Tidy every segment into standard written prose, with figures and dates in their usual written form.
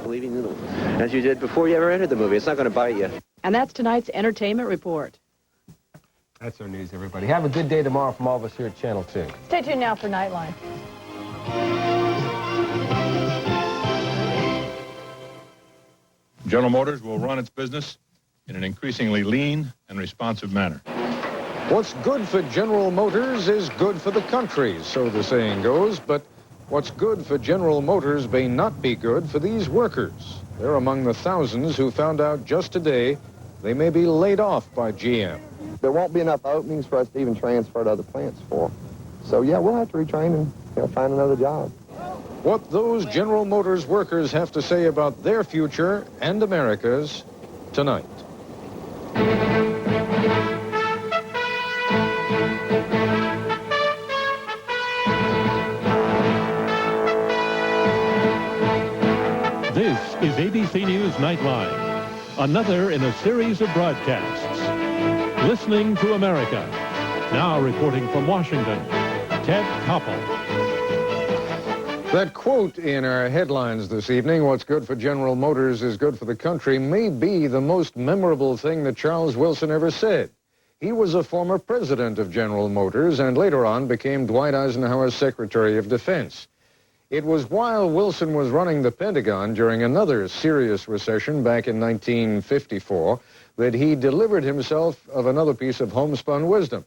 Believing in it, as you did before you ever entered the movie. It's not going to bite you. And that's tonight's entertainment report. That's our news, everybody. Have a good day tomorrow from all of us here at Channel 2. Stay tuned now for Nightline. General Motors will run its business in an increasingly lean and responsive manner. What's good for General Motors is good for the country, so the saying goes, but what's good for General Motors may not be good for these workers. They're among the thousands who found out just today they may be laid off by GM. There won't be enough openings for us to even transfer to other plants for. So, yeah, we'll have to retrain and find another job. What those General Motors workers have to say about their future and America's tonight. This is ABC News Nightline, another in a series of broadcasts. Listening to America. Now reporting from Washington, Ted Koppel. That quote in our headlines this evening, what's good for General Motors is good for the country, may be the most memorable thing that Charles Wilson ever said. He was a former president of General Motors and later on became Dwight Eisenhower's Secretary of Defense. It was while Wilson was running the Pentagon during another serious recession back in 1954 that he delivered himself of another piece of homespun wisdom.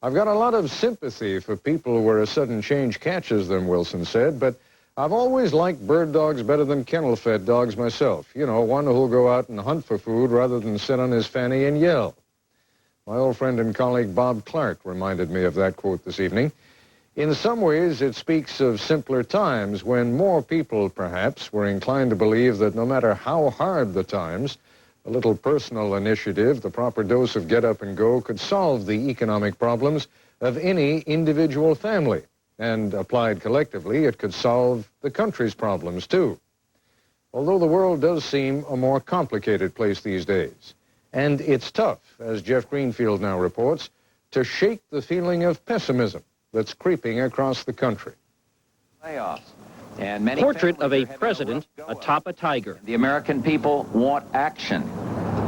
I've got a lot of sympathy for people where a sudden change catches them, Wilson said, but I've always liked bird dogs better than kennel-fed dogs myself. You know, one who'll go out and hunt for food rather than sit on his fanny and yell. My old friend and colleague Bob Clark reminded me of that quote this evening. In some ways, it speaks of simpler times when more people, perhaps, were inclined to believe that no matter how hard the times, a little personal initiative, the proper dose of get up and go, could solve the economic problems of any individual family. And applied collectively, it could solve the country's problems, too. Although the world does seem a more complicated place these days. And it's tough, as Jeff Greenfield now reports, to shake the feeling of pessimism that's creeping across the country. Layoffs. And many Portrait of a president atop a tiger. The American people want action,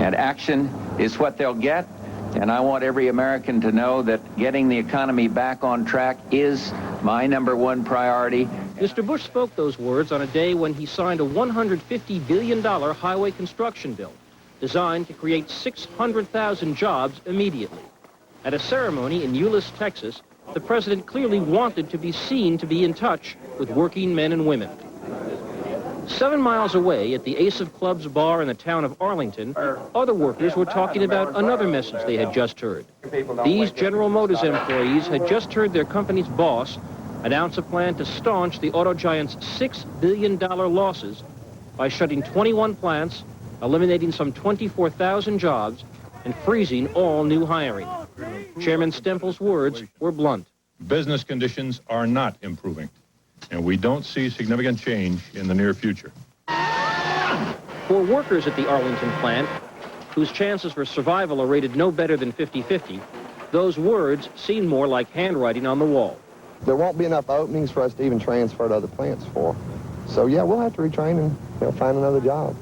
and action is what they'll get. And I want every American to know that getting the economy back on track is my #1 priority. Mr. Bush spoke those words on a day when he signed a $150 billion highway construction bill designed to create 600,000 jobs immediately. At a ceremony in Euless, Texas, the president clearly wanted to be seen to be in touch with working men and women. 7 miles away at the Ace of Clubs bar in the town of Arlington, other workers were talking about another message they had just heard. These General Motors employees had just heard their company's boss announce a plan to staunch the auto giant's $6 billion losses by shutting 21 plants, eliminating some 24,000 jobs, and freezing all new hiring. Chairman Stempel's words were blunt. Business conditions are not improving, and we don't see significant change in the near future. For workers at the Arlington plant, whose chances for survival are rated no better than 50-50, those words seem more like handwriting on the wall. There won't be enough openings for us to even transfer to other plants for. So, yeah, we'll have to retrain and find another job.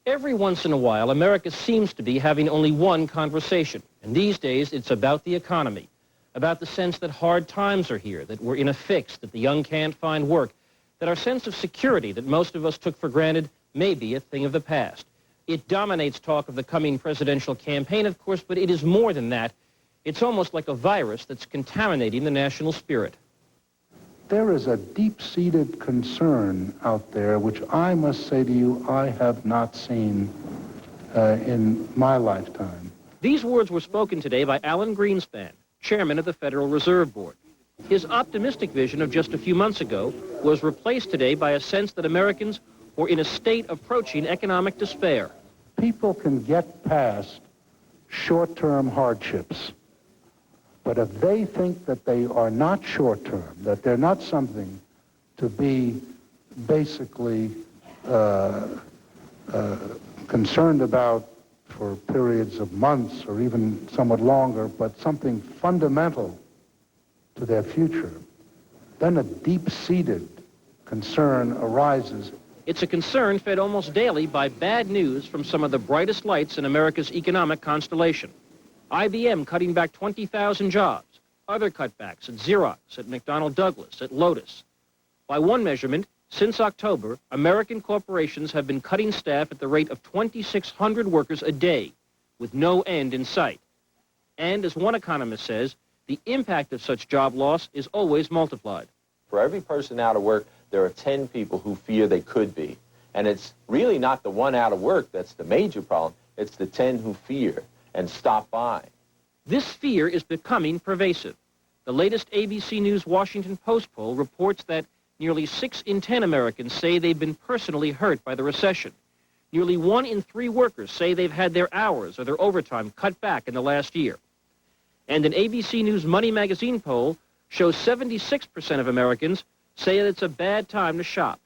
Every once in a while, America seems to be having only one conversation. And these days, it's about the economy, about the sense that hard times are here, that we're in a fix, that the young can't find work, that our sense of security that most of us took for granted may be a thing of the past. It dominates talk of the coming presidential campaign, of course, but it is more than that. It's almost like a virus that's contaminating the national spirit. There is a deep-seated concern out there, which I must say to you, I have not seen in my lifetime. These words were spoken today by Alan Greenspan, chairman of the Federal Reserve Board. His optimistic vision of just a few months ago was replaced today by a sense that Americans were in a state approaching economic despair. People can get past short-term hardships. But if they think that they are not short-term, that they're not something to be basically concerned about for periods of months or even somewhat longer, but something fundamental to their future, then a deep-seated concern arises It's a concern fed almost daily by bad news from some of the brightest lights in America's economic constellation. IBM cutting back 20,000 jobs, other cutbacks at Xerox, at McDonnell Douglas, at Lotus. By one measurement, since October, American corporations have been cutting staff at the rate of 2,600 workers a day, with no end in sight. And as one economist says, the impact of such job loss is always multiplied. For every person out of work, there are 10 people who fear they could be. And it's really not the one out of work that's the major problem. It's the 10 who fear and stop by. This fear is becoming pervasive. The latest ABC News Washington Post poll reports that nearly 6 in 10 Americans say they've been personally hurt by the recession. Nearly 1 in 3 workers say they've had their hours or their overtime cut back in the last year. And an ABC News Money magazine poll shows 76% of Americans say that it's a bad time to shop.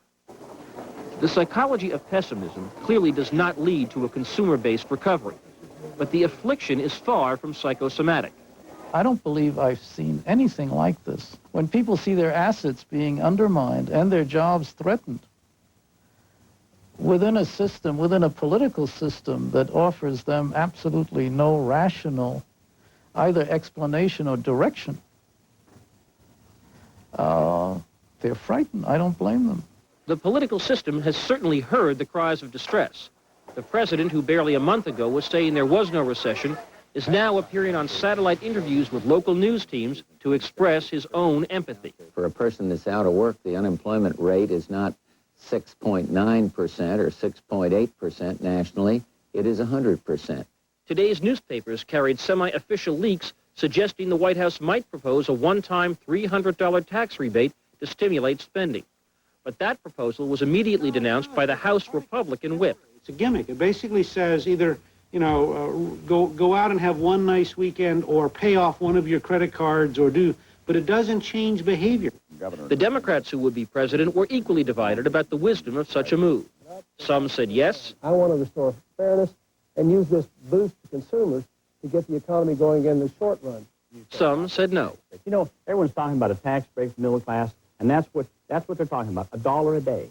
The psychology of pessimism clearly does not lead to a consumer-based recovery, but the affliction is far from psychosomatic. I don't believe I've seen anything like this. When people see their assets being undermined and their jobs threatened, within a system, within a political system that offers them absolutely no rational either explanation or direction, they're frightened. I don't blame them. The political system has certainly heard the cries of distress. The president, who barely a month ago was saying there was no recession, is now appearing on satellite interviews with local news teams to express his own empathy. For a person that's out of work, the unemployment rate is not 6.9% or 6.8% nationally. It is 100%. Today's newspapers carried semi-official leaks suggesting the White House might propose a one-time $300 tax rebate to stimulate spending. But that proposal was immediately denounced by the House Republican whip. It's a gimmick. It basically says either, go out and have one nice weekend or pay off one of your credit cards but it doesn't change behavior. The Democrats who would be president were equally divided about the wisdom of such a move. Some said yes. I want to restore fairness and use this boost to consumers to get the economy going again in the short run. Some said no. You know, everyone's talking about a tax break for middle class, and that's what they're talking about, $1 a day.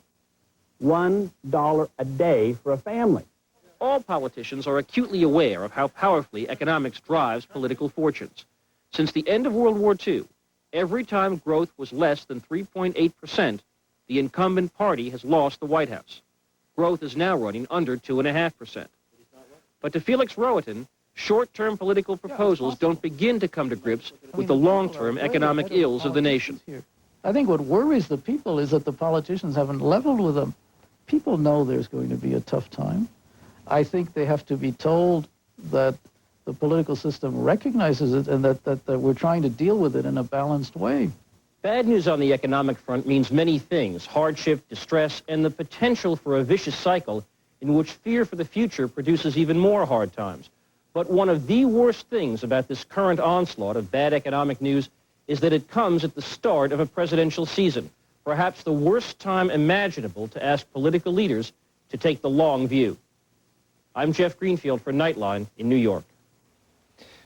$1 a day for a family. All politicians are acutely aware of how powerfully economics drives political fortunes. Since the end of World War II, every time growth was less than 3.8%, the incumbent party has lost the White House. Growth is now running under 2.5%. But to Felix Rohatyn, short-term political proposals don't begin to come to grips with the long-term economic ills of the nation. I think what worries the people is that the politicians haven't leveled with them. People know there's going to be a tough time. I think they have to be told that the political system recognizes it and that we're trying to deal with it in a balanced way. Bad news on the economic front means many things: hardship, distress, and the potential for a vicious cycle in which fear for the future produces even more hard times. But one of the worst things about this current onslaught of bad economic news is that it comes at the start of a presidential season, perhaps the worst time imaginable to ask political leaders to take the long view. I'm Jeff Greenfield for Nightline in New York.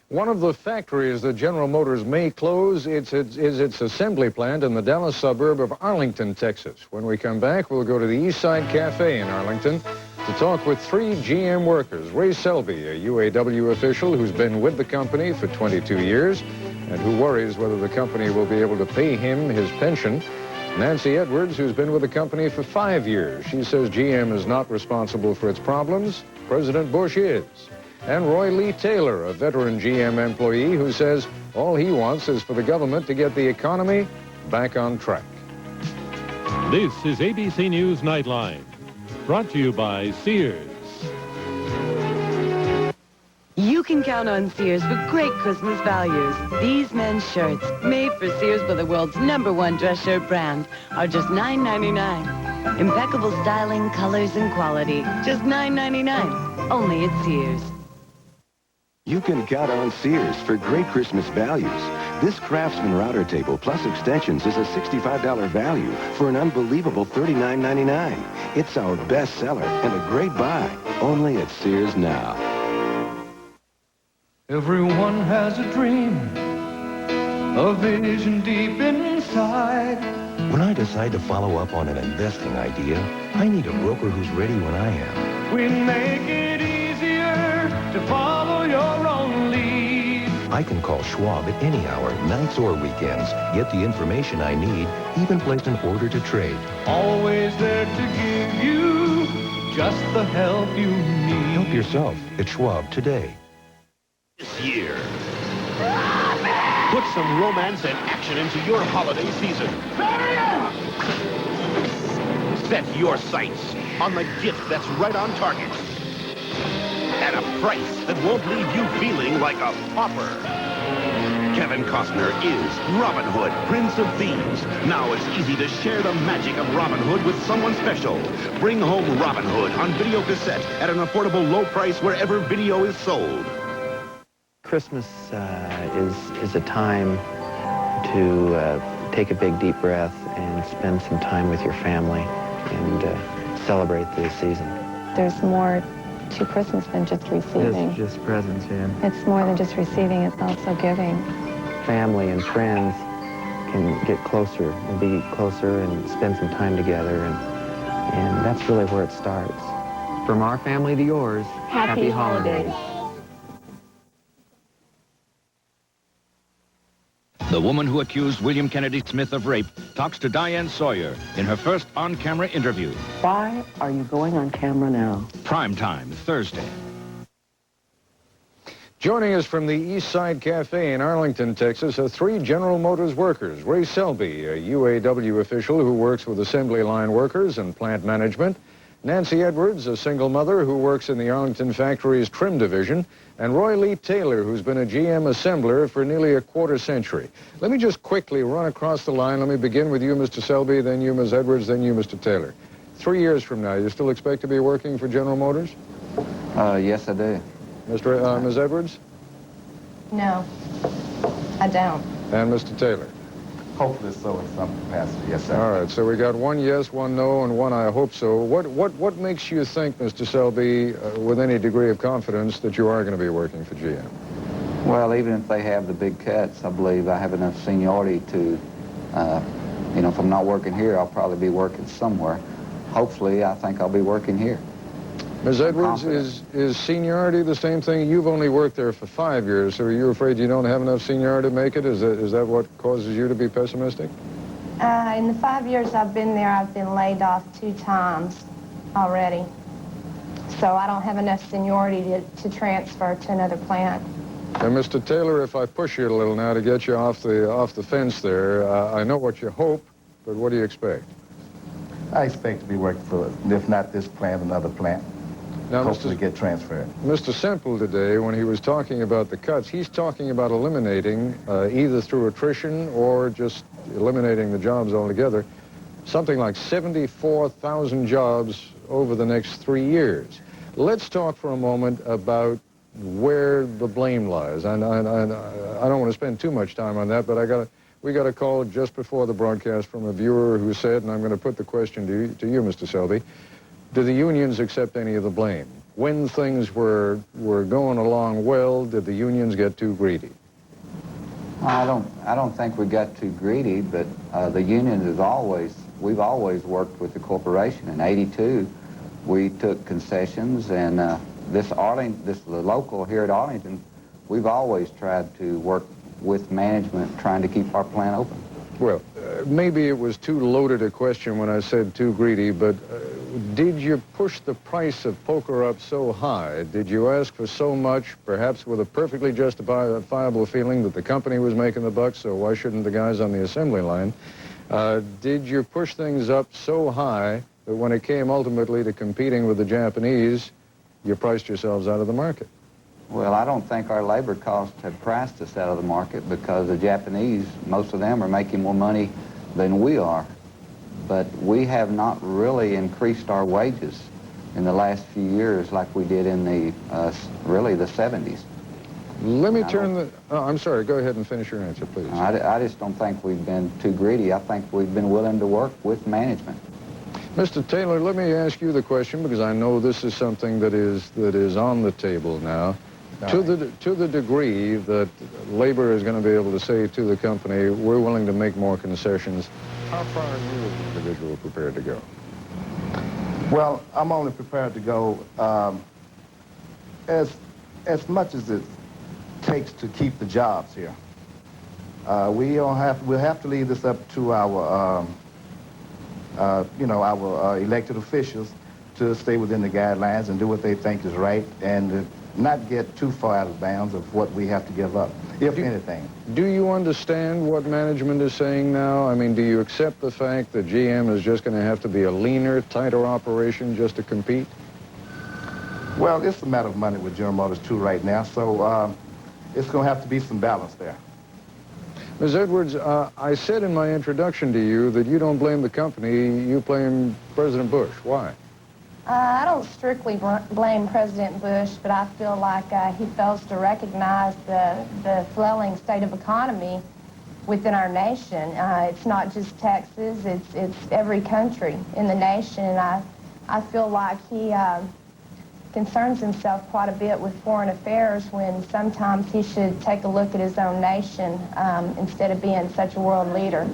One of the factories that General Motors may close is its assembly plant in the Dallas suburb of Arlington, Texas. When we come back, we'll go to the East Side Cafe in Arlington to talk with 3 GM workers. Ray Selby, a UAW official who's been with the company for 22 years and who worries whether the company will be able to pay him his pension. Nancy Edwards, who's been with the company for 5 years. She says GM is not responsible for its problems. President Bush is. And Roy Lee Taylor, a veteran GM employee who says all he wants is for the government to get the economy back on track. This is ABC News Nightline, brought to you by Sears. You can count on Sears for great Christmas values. These men's shirts, made for Sears by the world's #1 dress shirt brand, are just $9.99. Impeccable styling, colors, and quality. Just $9.99. Only at Sears. You can count on Sears for great Christmas values. This Craftsman router table plus extensions is a $65 value for an unbelievable $39.99. It's our best seller and a great buy. Only at Sears now. Everyone has a dream, a vision deep inside. When I decide to follow up on an investing idea, I need a broker who's ready when I am. We make it easier to follow your own lead. I can call Schwab at any hour, nights or weekends, get the information I need, even place an order to trade. Always there to give you just the help you need. Help yourself at Schwab today. This year, put some romance and action into your holiday season. Set your sights on the gift that's right on target at a price that won't leave you feeling like a pauper. Kevin Costner is Robin Hood, Prince of Thieves. Now it's easy to share the magic of Robin Hood with someone special. Bring home Robin Hood on video cassette at an affordable low price wherever video is sold. Christmas is a time to take a big deep breath and spend some time with your family and celebrate the season. There's more to Christmas than just receiving. It's just presents, yeah. It's more than just receiving, it's also giving. Family and friends can get closer and be closer and spend some time together, and that's really where it starts. From our family to yours, happy holidays. The woman who accused William Kennedy Smith of rape talks to Diane Sawyer in her first on-camera interview. Why are you going on camera now? Prime time, Thursday. Joining us from the East Side Cafe in Arlington, Texas, are three General Motors workers. Ray Selby, a UAW official who works with assembly line workers and plant management. Nancy Edwards, a single mother who works in the Arlington factory's trim division. And Roy Lee Taylor, who's been a GM assembler for nearly a quarter century. Let me just quickly run across the line. Let me begin with you, Mr. Selby, then you, Ms. Edwards, then you, Mr. Taylor. 3 years from now, you still expect to be working for General Motors? Yes, I do. Ms. Edwards? No, I don't. And Mr. Taylor? Hopefully so in some capacity, yes, sir. All right, so we got one yes, one no, and one I hope so. What makes you think, Mr. Selby, with any degree of confidence, that you are going to be working for GM? Well, even if they have the big cuts, I believe I have enough seniority to, if I'm not working here, I'll probably be working somewhere. Hopefully, I think I'll be working here. Ms. Edwards, is seniority the same thing? You've only worked there for 5 years, so are you afraid you don't have enough seniority to make it? Is that what causes you to be pessimistic? In the 5 years I've been there, I've been laid off 2 times already. So I don't have enough seniority to transfer to another plant. And Mr. Taylor, if I push you a little now to get you off the fence there, I know what you hope, but what do you expect? I expect to be working for, if not this plant, another plant. Now, hopefully get transferred. Mr. Semple today, when he was talking about the cuts, he's talking about eliminating, either through attrition or just eliminating the jobs altogether, something like 74,000 jobs over the next 3 years. Let's talk for a moment about where the blame lies. And I don't want to spend too much time on that, but we got a call just before the broadcast from a viewer who said, and I'm going to put the question to you, Mr. Selby, do the unions accept any of the blame? When things were going along well, did the unions get too greedy? I don't think we got too greedy, but the union we've always worked with the corporation. In '82, we took concessions, and the local here at Arlington, we've always tried to work with management trying to keep our plant open. Well, maybe it was too loaded a question when I said too greedy, but did you push the price of poker up so high? Did you ask for so much, perhaps with a perfectly justifiable feeling that the company was making the bucks, so why shouldn't the guys on the assembly line? Did you push things up so high that when it came ultimately to competing with the Japanese, you priced yourselves out of the market? Well, I don't think our labor costs have priced us out of the market because the Japanese, most of them are making more money than we are. But we have not really increased our wages in the last few years like we did in the 70s. Let me I'm sorry, go ahead and finish your answer, please. I just don't think we've been too greedy. I think we've been willing to work with management. Mr. Taylor, let me ask you the question because I know this is something that is on the table now. To the degree that labor is going to be able to say to the company, we're willing to make more concessions, How far are you as an individual prepared to go? Well, I'm only prepared to go as much as it takes to keep the jobs here. We'll have to leave this up to our our elected officials to stay within the guidelines and do what they think is right and not get too far out of bounds of what we have to give up, if anything. Do you understand what management is saying now? I mean, do you accept the fact that GM is just going to have to be a leaner, tighter operation just to compete? Well, it's a matter of money with General Motors, too, right now, so it's going to have to be some balance there. Ms. Edwards, I said in my introduction to you that you don't blame the company, you blame President Bush. Why? I don't strictly blame President Bush, but I feel like he fails to recognize the flailing state of economy within our nation. It's not just Texas, it's every country in the nation, and I feel like he concerns himself quite a bit with foreign affairs when sometimes he should take a look at his own nation instead of being such a world leader.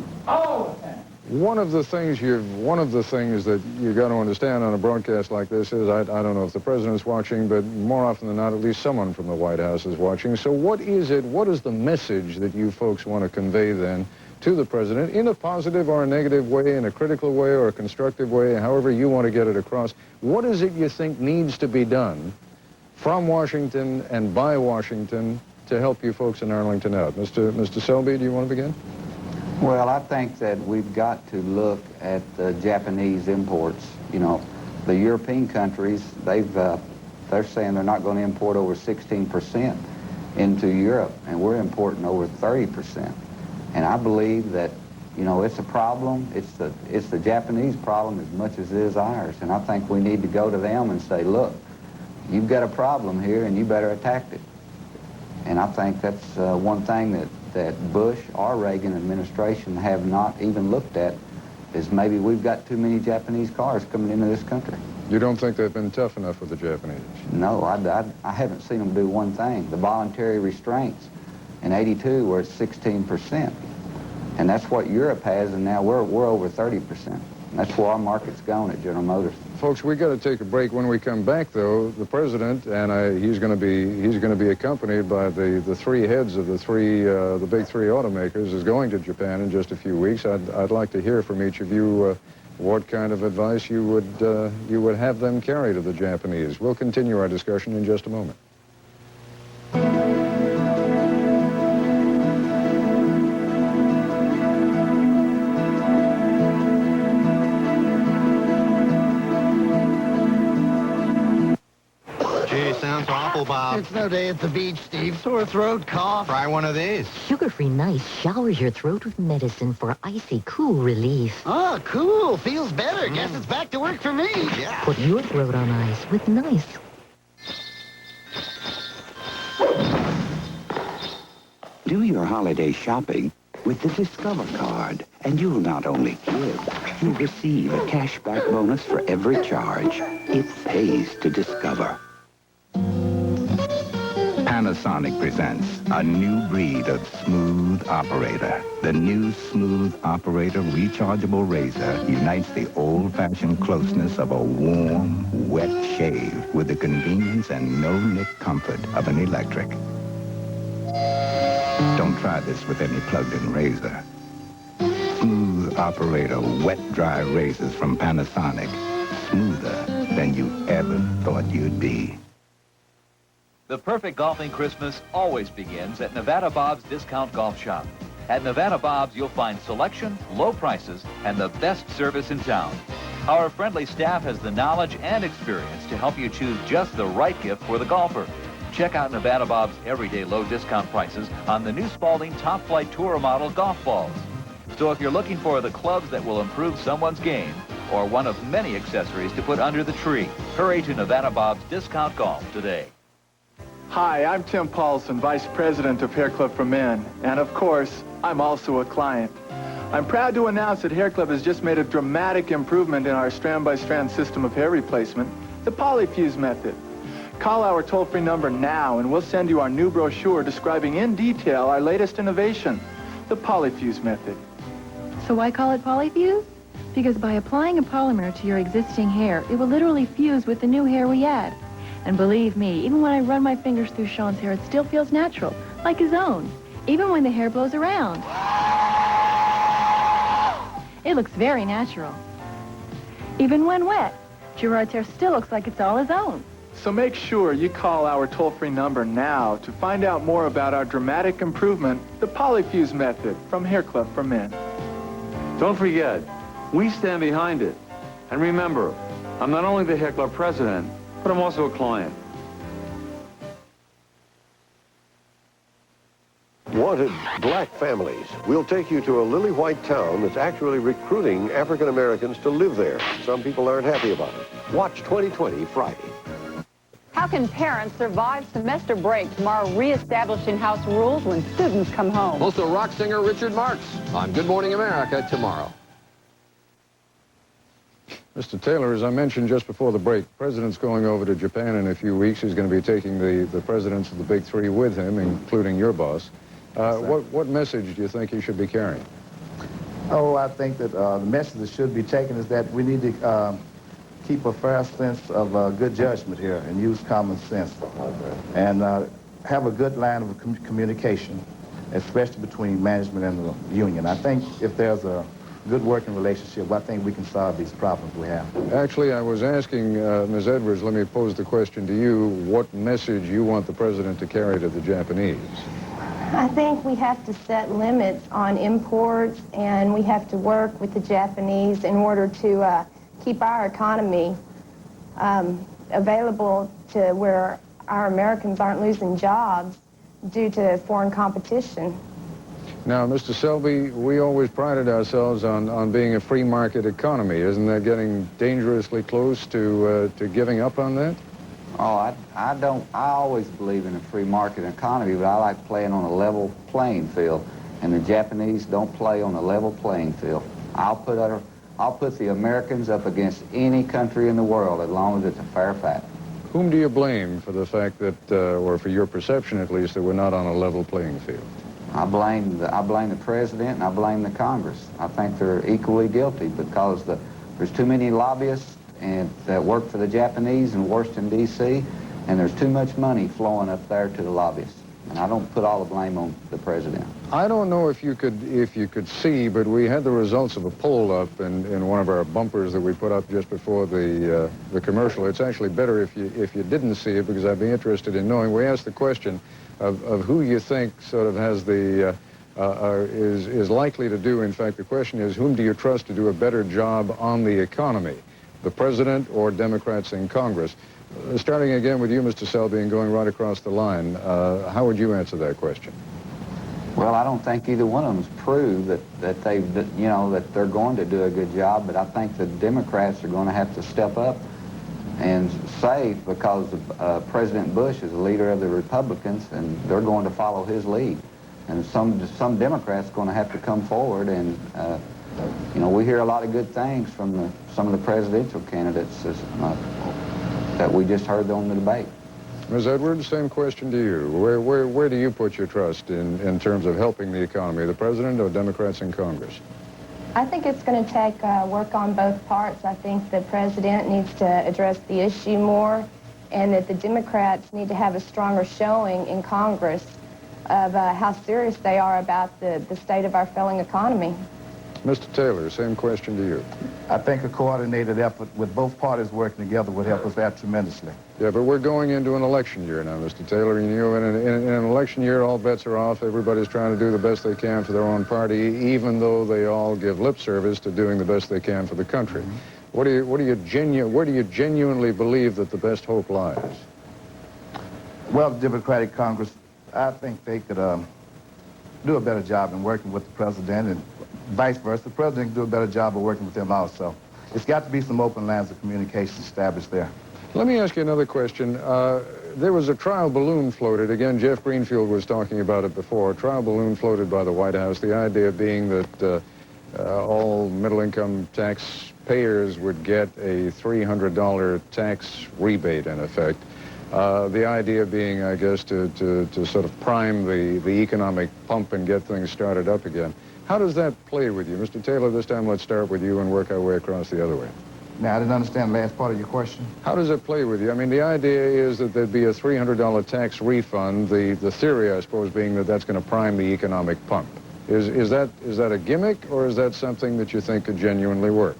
One of the things that you got to understand on a broadcast like this is, I don't know if the president's watching, but more often than not, at least someone from the White House is watching. So what is the message that you folks want to convey then to the president in a positive or a negative way, in a critical way or a constructive way, however you want to get it across? What is it you think needs to be done from Washington and by Washington to help you folks in Arlington out? Mr. Selby, do you want to begin? Well, I think that we've got to look at the Japanese imports. You know, the European countries, they're saying they're not going to import over 16% into Europe, and we're importing over 30%. And I believe that, you know, it's a problem. It's the Japanese problem as much as it is ours. And I think we need to go to them and say, look, you've got a problem here, and you better attack it. And I think that's one thing that Bush or Reagan administration have not even looked at, is maybe we've got too many Japanese cars coming into this country. You don't think they've been tough enough with the Japanese? No, I haven't seen them do one thing. The voluntary restraints in '82 were at 16%. And that's what Europe has, and now we're over 30%. That's where our market's going at General Motors. Folks, we got to take a break. When we come back, though, the president and he's going to be accompanied by the three heads of the big three automakers, is going to Japan in just a few weeks. I'd like to hear from each of you what kind of advice you would have them carry to the Japanese. We'll continue our discussion in just a moment. Sounds awful, Bob. It's no day at the beach, Steve. Sore throat, cough. Try one of these. Sugar-free Nice showers your throat with medicine for icy, cool relief. Oh, cool. Feels better. Guess it's back to work for me. Yeah. Put your throat on ice with Nice. Do your holiday shopping with the Discover card, and you'll not only give, you'll receive a cashback bonus for every charge. It pays to Discover. Panasonic presents a new breed of smooth operator. The new smooth operator rechargeable razor unites the old-fashioned closeness of a warm, wet shave with the convenience and no-nick comfort of an electric. Don't try this with any plugged-in razor. Smooth operator wet dry razors from Panasonic. Smoother than you ever thought you'd be. The perfect golfing Christmas always begins at Nevada Bob's Discount Golf Shop. At Nevada Bob's, you'll find selection, low prices, and the best service in town. Our friendly staff has the knowledge and experience to help you choose just the right gift for the golfer. Check out Nevada Bob's everyday low discount prices on the new Spalding Top Flight Tour model golf balls. So if you're looking for the clubs that will improve someone's game, or one of many accessories to put under the tree, hurry to Nevada Bob's Discount Golf today. Hi, I'm Tim Paulson, Vice President of Hair Club for Men, and of course, I'm also a client. I'm proud to announce that Hair Club has just made a dramatic improvement in our strand-by-strand system of hair replacement, the Polyfuse method. Call our toll-free number now, and we'll send you our new brochure describing in detail our latest innovation, the Polyfuse method. So why call it polyfuse? Because by applying a polymer to your existing hair, it will literally fuse with the new hair we add. And believe me, even when I run my fingers through Sean's hair, it still feels natural, like his own, even when the hair blows around. It looks very natural. Even when wet, Gerard's hair still looks like it's all his own. So make sure you call our toll-free number now to find out more about our dramatic improvement, the Polyfuse method from Hair Club for Men. Don't forget, we stand behind it. And remember, I'm not only the Hair Club president, but I'm also a client. Wanted black families. We'll take you to a lily white town that's actually recruiting African Americans to live there. Some people aren't happy about it. Watch 2020 Friday. How can parents survive semester break tomorrow, reestablishing house rules when students come home? Also, rock singer Richard Marx on Good Morning America tomorrow. Mr. Taylor, as I mentioned just before the break, the president's going over to Japan in a few weeks. He's going to be taking the presidents of the big three with him, including your boss. What message do you think he should be carrying? Oh, I think that the message that should be taken is that we need to keep a fair sense of good judgment here and use common sense. And have a good line of communication, especially between management and the union. I think if there's a good working relationship, I think we can solve these problems we have. Actually, I was asking Ms. Edwards, let me pose the question to you, what message you want the president to carry to the Japanese? I think we have to set limits on imports, and we have to work with the Japanese in order to keep our economy available to where our Americans aren't losing jobs due to foreign competition. Now, Mr. Selby, we always prided ourselves on being a free market economy. Isn't that getting dangerously close to giving up on that? Oh, I always believe in a free market economy, but I like playing on a level playing field. And the Japanese don't play on a level playing field. I'll put the Americans up against any country in the world as long as it's a fair fight. Whom do you blame for the fact that, or for your perception at least, that we're not on a level playing field? I blame the president and I blame the Congress. I think they're equally guilty because there's too many lobbyists that work for the Japanese in Washington, D.C., and there's too much money flowing up there to the lobbyists. And I don't put all the blame on the president. I don't know if you could see, but we had the results of a poll up in one of our bumpers that we put up just before the commercial. It's actually better if you didn't see it, because I'd be interested in knowing. We asked the question of who you think sort of has is likely to do. In fact, the question is, whom do you trust to do a better job on the economy, the president or Democrats in Congress? Starting again with you, Mr. Selby, and going right across the line, how would you answer that question? Well, I don't think either one of them's proved that they're going to do a good job, but I think the Democrats are going to have to step up and say, because President Bush is the leader of the Republicans, and they're going to follow his lead. And some Democrats are going to have to come forward, and we hear a lot of good things from some of the presidential candidates that we just heard on the debate. Ms. Edwards, same question to you. Where do you put your trust in terms of helping the economy, the president or Democrats in Congress? I think it's going to take work on both parts. I think the president needs to address the issue more, and that the Democrats need to have a stronger showing in Congress of how serious they are about the state of our failing economy. Mr. Taylor, same question to you. I think a coordinated effort with both parties working together would help us out tremendously. Yeah, but we're going into an election year now, Mr. Taylor. And in an election year, all bets are off. Everybody's trying to do the best they can for their own party, even though they all give lip service to doing the best they can for the country. Where do you genuinely believe that the best hope lies? Well, the Democratic Congress, I think they could do a better job in working with the president, and vice versa. The president can do a better job of working with them also. It's got to be some open lines of communication established there. Let me ask you another question. There was a trial balloon floated. Again, Jeff Greenfield was talking about it before. A trial balloon floated by the White House. The idea being that all middle-income taxpayers would get a $300 tax rebate, in effect. The idea being, I guess, to sort of prime the economic pump and get things started up again. How does that play with you? Mr. Taylor, this time let's start with you and work our way across the other way. Now, I didn't understand the last part of your question. How does it play with you? I mean, the idea is that there'd be a $300 tax refund, the theory, I suppose, being that that's going to prime the economic pump. Is that a gimmick, or is that something that you think could genuinely work?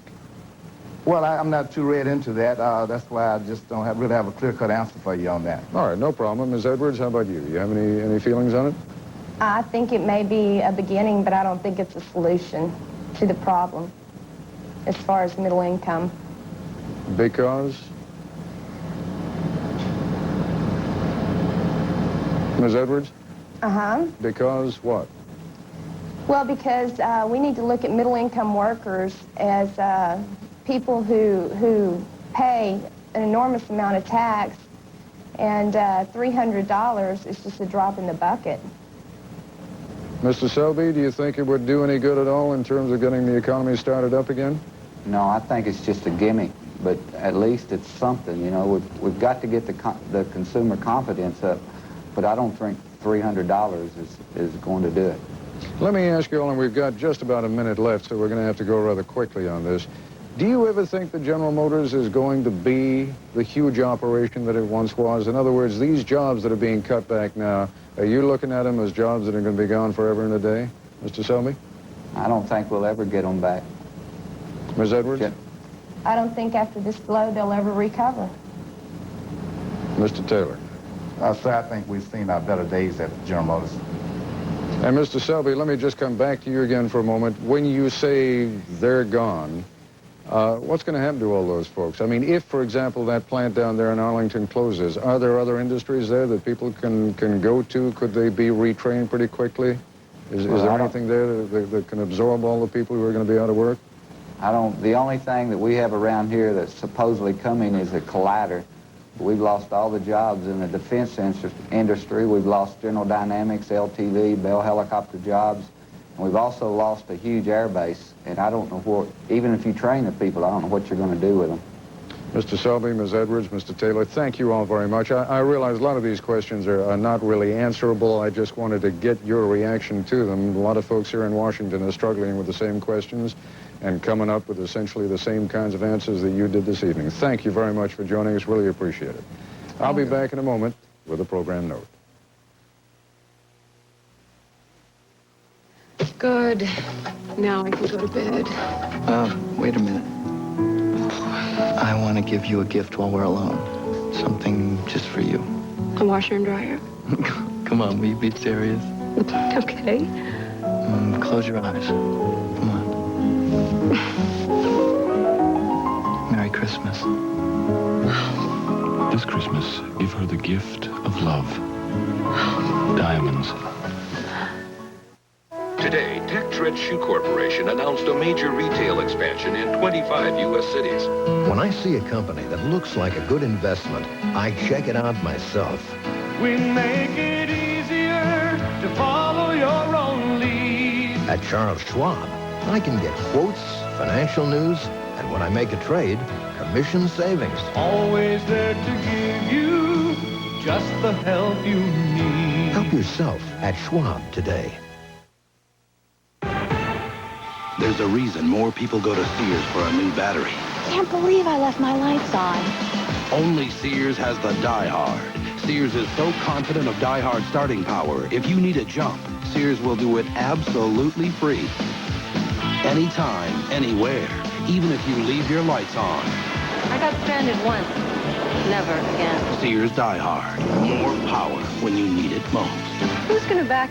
Well, I'm not too read into that. That's why I just don't really have a clear-cut answer for you on that. All right, no problem. Ms. Edwards, how about you? You have any feelings on it? I think it may be a beginning, but I don't think it's a solution to the problem as far as middle income. Because? Ms. Edwards? Uh-huh. Because what? Well, because we need to look at middle-income workers as people who pay an enormous amount of tax, and $300 is just a drop in the bucket. Mr. Selby, do you think it would do any good at all in terms of getting the economy started up again? No, I think it's just a gimmick, but at least it's something. You know, we've got to get the consumer confidence up, but I don't think $300 is going to do it. Let me ask you all, and we've got just about a minute left, so we're going to have to go rather quickly on this. Do you ever think that General Motors is going to be the huge operation that it once was? In other words, these jobs that are being cut back now, are you looking at them as jobs that are going to be gone forever and a day? Mr. Selby? I don't think we'll ever get them back. Ms. Edwards? I don't think after this blow they'll ever recover. Mr. Taylor? Sir, I think we've seen our better days at General Motors. And Mr. Selby, let me just come back to you again for a moment. When you say they're gone, what's going to happen to all those folks? I mean, if, for example, that plant down there in Arlington closes, are there other industries there that people can go to? Could they be retrained pretty quickly? Is there anything there that can absorb all the people who are going to be out of work? The only thing that we have around here that's supposedly coming is a collider. We've lost all the jobs in the defense industry. We've lost General Dynamics, LTV, Bell helicopter jobs. And we've also lost a huge air base. And I don't know what, even if you train the people, I don't know what you're going to do with them. Mr. Selby, Ms. Edwards, Mr. Taylor, thank you all very much. I realize a lot of these questions are not really answerable. I just wanted to get your reaction to them. A lot of folks here in Washington are struggling with the same questions and coming up with essentially the same kinds of answers that you did this evening. Thank you very much for joining us. Really appreciate it. I'll be back in a moment with a program note. Good. Now I can go to bed. Wait a minute. I want to give you a gift while we're alone. Something just for you. A washer and dryer. Come on, will you be serious? Okay. Close your eyes. Come on. Merry Christmas. This Christmas, give her the gift of love. Diamonds. Today, Tech-Tread Shoe Corporation announced a major retail expansion in 25 U.S. cities. When I see a company that looks like a good investment, I check it out myself. We make it easier to follow your own lead. At Charles Schwab, I can get quotes, financial news, and when I make a trade, commission savings. Always there to give you just the help you need. Help yourself at Schwab today. There's a reason more people go to Sears for a new battery. Can't believe I left my lights on. Only Sears has the Die Hard. Sears is so confident of Die Hard starting power, if you need a jump, Sears will do it absolutely free. Anytime, anywhere, even if you leave your lights on. I got stranded once. Never again. Sears Die Hard. More power when you need it most. Who's gonna back